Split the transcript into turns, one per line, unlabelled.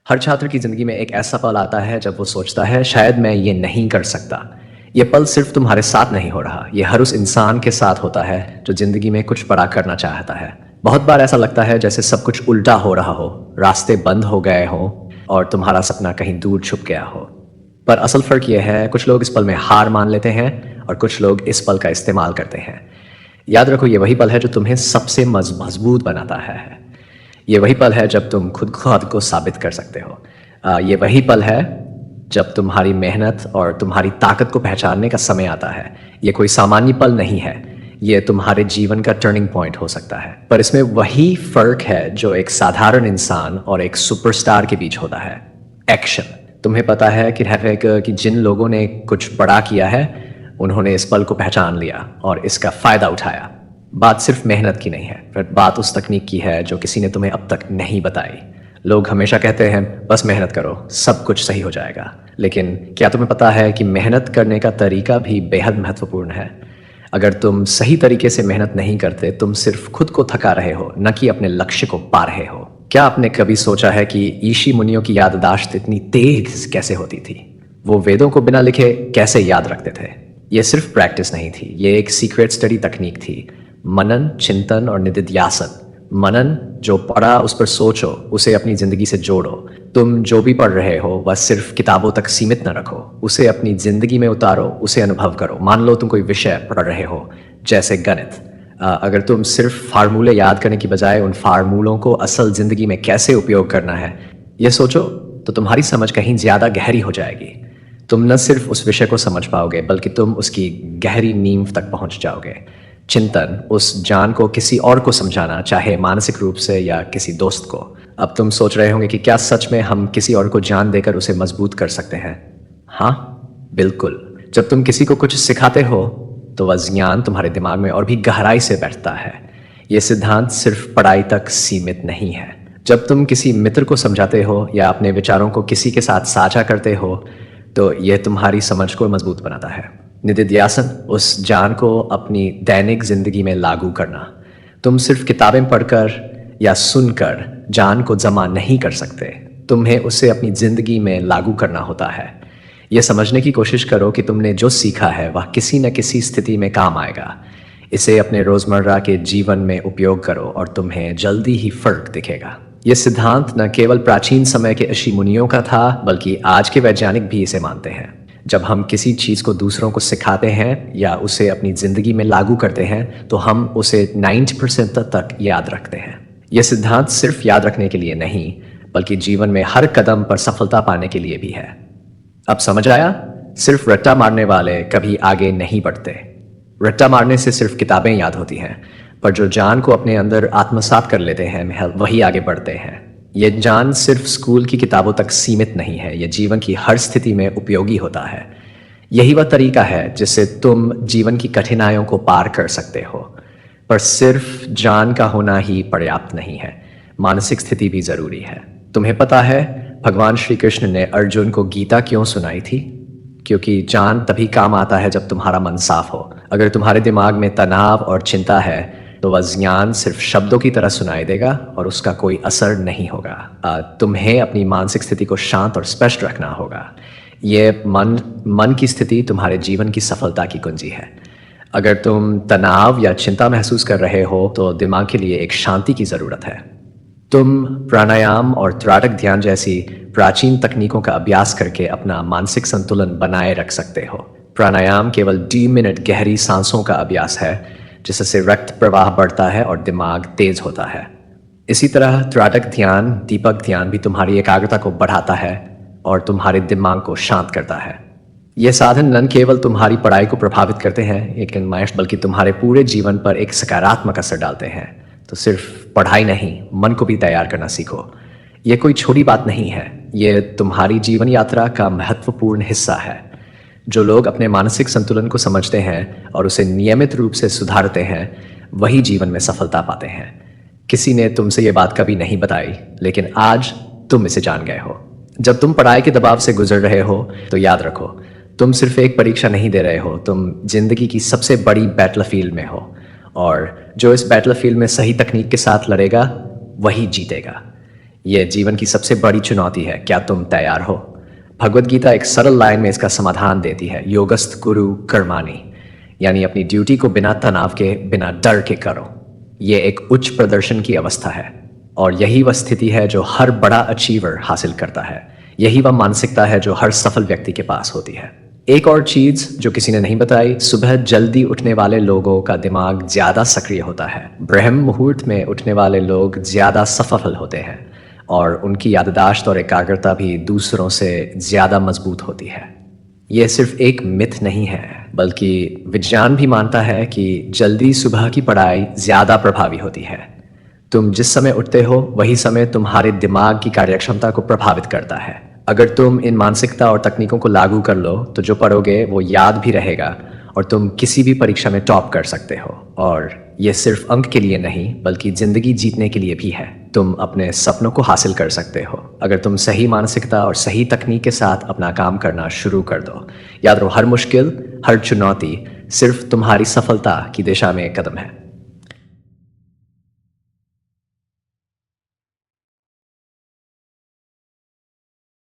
हर छात्र की ज़िंदगी में एक ऐसा पल आता है जब वो सोचता है शायद मैं ये नहीं कर सकता। ये पल सिर्फ तुम्हारे साथ नहीं हो रहा, ये हर उस इंसान के साथ होता है जो ज़िंदगी में कुछ बड़ा करना चाहता है। बहुत बार ऐसा लगता है जैसे सब कुछ उल्टा हो रहा हो, रास्ते बंद हो गए हों और तुम्हारा सपना कहीं दूर छुप गया हो। पर असल फ़र्क ये है, कुछ लोग इस पल में हार मान लेते हैं और कुछ लोग इस पल का इस्तेमाल करते हैं। याद रखो, ये वही पल है जो तुम्हें सबसे मजबूत बनाता है। ये वही पल है जब तुम खुद को साबित कर सकते हो। ये वही पल है जब तुम्हारी मेहनत और तुम्हारी ताकत को पहचानने का समय आता है। ये कोई सामान्य पल नहीं है, ये तुम्हारे जीवन का टर्निंग पॉइंट हो सकता है। पर इसमें वही फ़र्क है जो एक साधारण इंसान और एक सुपरस्टार के बीच होता है, एक्शन। तुम्हें पता है कि जिन लोगों ने कुछ बड़ा किया है, उन्होंने इस पल को पहचान लिया और इसका फ़ायदा उठाया। बात सिर्फ मेहनत की नहीं है, पर बात उस तकनीक की है जो किसी ने तुम्हें अब तक नहीं बताई। लोग हमेशा कहते हैं बस मेहनत करो, सब कुछ सही हो जाएगा। लेकिन क्या तुम्हें पता है कि मेहनत करने का तरीका भी बेहद महत्वपूर्ण है? अगर तुम सही तरीके से मेहनत नहीं करते, तुम सिर्फ खुद को थका रहे हो, न कि अपने लक्ष्य को पा रहे हो। क्या आपने कभी सोचा है कि ऋषि मुनियों की याददाश्त इतनी तेज कैसे होती थी? वो वेदों को बिना लिखे कैसे याद रखते थे? ये सिर्फ प्रैक्टिस नहीं थी, ये एक सीक्रेट स्टडी तकनीक थी। मनन, चिंतन और निदिध्यासन। मनन, जो पढ़ा उस पर सोचो, उसे अपनी जिंदगी से जोड़ो। तुम जो भी पढ़ रहे हो वह सिर्फ किताबों तक सीमित न रखो, उसे अपनी जिंदगी में उतारो, उसे अनुभव करो। मान लो तुम कोई विषय पढ़ रहे हो, जैसे गणित। अगर तुम सिर्फ फार्मूले याद करने की बजाय उन फार्मूलों को असल जिंदगी में कैसे उपयोग करना है ये सोचो, तो तुम्हारी समझ कहीं ज्यादा गहरी हो जाएगी। तुम न सिर्फ उस विषय को समझ पाओगे, बल्कि तुम उसकी गहरी नींव तक पहुंच जाओगे। चिंतन, उस जान को किसी और को समझाना, चाहे मानसिक रूप से या किसी दोस्त को। अब तुम सोच रहे होंगे कि क्या सच में हम किसी और को जान देकर उसे मजबूत कर सकते हैं? हाँ, बिल्कुल। जब तुम किसी को कुछ सिखाते हो तो वह ज्ञान तुम्हारे दिमाग में और भी गहराई से बैठता है। यह सिद्धांत सिर्फ पढ़ाई तक सीमित नहीं है। जब तुम किसी मित्र को समझाते हो या अपने विचारों को किसी के साथ साझा करते हो, तो यह तुम्हारी समझ को मजबूत बनाता है। निदिध्यासन, उस ज्ञान को अपनी दैनिक जिंदगी में लागू करना। तुम सिर्फ किताबें पढ़कर या सुनकर ज्ञान को जमा नहीं कर सकते, तुम्हें उसे अपनी जिंदगी में लागू करना होता है। यह समझने की कोशिश करो कि तुमने जो सीखा है वह किसी न किसी स्थिति में काम आएगा। इसे अपने रोजमर्रा के जीवन में उपयोग करो और तुम्हें जल्दी ही फर्क दिखेगा। यह सिद्धांत न केवल प्राचीन समय के ऋषि मुनियों का था, बल्कि आज के वैज्ञानिक भी इसे मानते हैं। जब हम किसी चीज़ को दूसरों को सिखाते हैं या उसे अपनी ज़िंदगी में लागू करते हैं, तो हम उसे 90% तक याद रखते हैं। यह सिद्धांत सिर्फ याद रखने के लिए नहीं, बल्कि जीवन में हर कदम पर सफलता पाने के लिए भी है। अब समझ आया? सिर्फ रट्टा मारने वाले कभी आगे नहीं बढ़ते। रट्टा मारने से सिर्फ किताबें याद होती हैं, पर जो जान को अपने अंदर आत्मसात कर लेते हैं वही आगे बढ़ते हैं। यह ज्ञान सिर्फ स्कूल की किताबों तक सीमित नहीं है, यह जीवन की हर स्थिति में उपयोगी होता है। यही वह तरीका है जिससे तुम जीवन की कठिनाइयों को पार कर सकते हो। पर सिर्फ ज्ञान का होना ही पर्याप्त नहीं है, मानसिक स्थिति भी जरूरी है। तुम्हें पता है भगवान श्री कृष्ण ने अर्जुन को गीता क्यों सुनाई थी? क्योंकि ज्ञान तभी काम आता है जब तुम्हारा मन साफ हो। अगर तुम्हारे दिमाग में तनाव और चिंता है, तो वह ज्ञान सिर्फ शब्दों की तरह सुनाई देगा और उसका कोई असर नहीं होगा। तुम्हें अपनी मानसिक स्थिति को शांत और स्पष्ट रखना होगा। ये मन की स्थिति तुम्हारे जीवन की सफलता की कुंजी है। अगर तुम तनाव या चिंता महसूस कर रहे हो, तो दिमाग के लिए एक शांति की ज़रूरत है। तुम प्राणायाम और त्राटक ध्यान जैसी प्राचीन तकनीकों का अभ्यास करके अपना मानसिक संतुलन बनाए रख सकते हो। प्राणायाम केवल 2 मिनट गहरी सांसों का अभ्यास है, जिससे रक्त प्रवाह बढ़ता है और दिमाग तेज होता है। इसी तरह त्राटक ध्यान, दीपक ध्यान भी तुम्हारी एकाग्रता को बढ़ाता है और तुम्हारे दिमाग को शांत करता है। ये साधन न केवल तुम्हारी पढ़ाई को प्रभावित करते हैं, लेकिन बल्कि तुम्हारे पूरे जीवन पर एक सकारात्मक असर डालते हैं। तो सिर्फ पढ़ाई नहीं, मन को भी तैयार करना सीखो। ये कोई छोटी बात नहीं है, ये तुम्हारी जीवन यात्रा का महत्वपूर्ण हिस्सा है। जो लोग अपने मानसिक संतुलन को समझते हैं और उसे नियमित रूप से सुधारते हैं, वही जीवन में सफलता पाते हैं। किसी ने तुमसे ये बात कभी नहीं बताई, लेकिन आज तुम इसे जान गए हो। जब तुम पढ़ाई के दबाव से गुजर रहे हो, तो याद रखो, तुम सिर्फ एक परीक्षा नहीं दे रहे हो, तुम जिंदगी की सबसे बड़ी बैटलफील्ड में हो। और जो इस बैटलफील्ड में सही तकनीक के साथ लड़ेगा, वही जीतेगा। ये जीवन की सबसे बड़ी चुनौती है, क्या तुम तैयार हो? भगवद गीता एक सरल लाइन में इसका समाधान देती है, योगस्थ कुरु कर्माणि, यानी अपनी ड्यूटी को बिना तनाव के, बिना डर के करो। ये एक उच्च प्रदर्शन की अवस्था है और यही वह स्थिति है जो हर बड़ा अचीवर हासिल करता है। यही वह मानसिकता है जो हर सफल व्यक्ति के पास होती है। एक और चीज जो किसी ने नहीं बताई, सुबह जल्दी उठने वाले लोगों का दिमाग ज्यादा सक्रिय होता है। ब्रह्म मुहूर्त में उठने वाले लोग ज्यादा सफल होते हैं और उनकी याददाश्त और एकाग्रता भी दूसरों से ज्यादा मजबूत होती है। यह सिर्फ एक मिथ नहीं है, बल्कि विज्ञान भी मानता है कि जल्दी सुबह की पढ़ाई ज्यादा प्रभावी होती है। तुम जिस समय उठते हो वही समय तुम्हारे दिमाग की कार्यक्षमता को प्रभावित करता है। अगर तुम इन मानसिकता और तकनीकों को लागू कर लो तो जो पढ़ोगे वो याद भी रहेगा और तुम किसी भी परीक्षा में टॉप कर सकते हो। और ये सिर्फ अंक के लिए नहीं बल्कि जिंदगी जीतने के लिए भी है। तुम अपने सपनों को हासिल कर सकते हो अगर तुम सही मानसिकता और सही तकनीक के साथ अपना काम करना शुरू कर दो। याद रहो, हर मुश्किल, हर चुनौती सिर्फ तुम्हारी सफलता की दिशा में एक कदम है।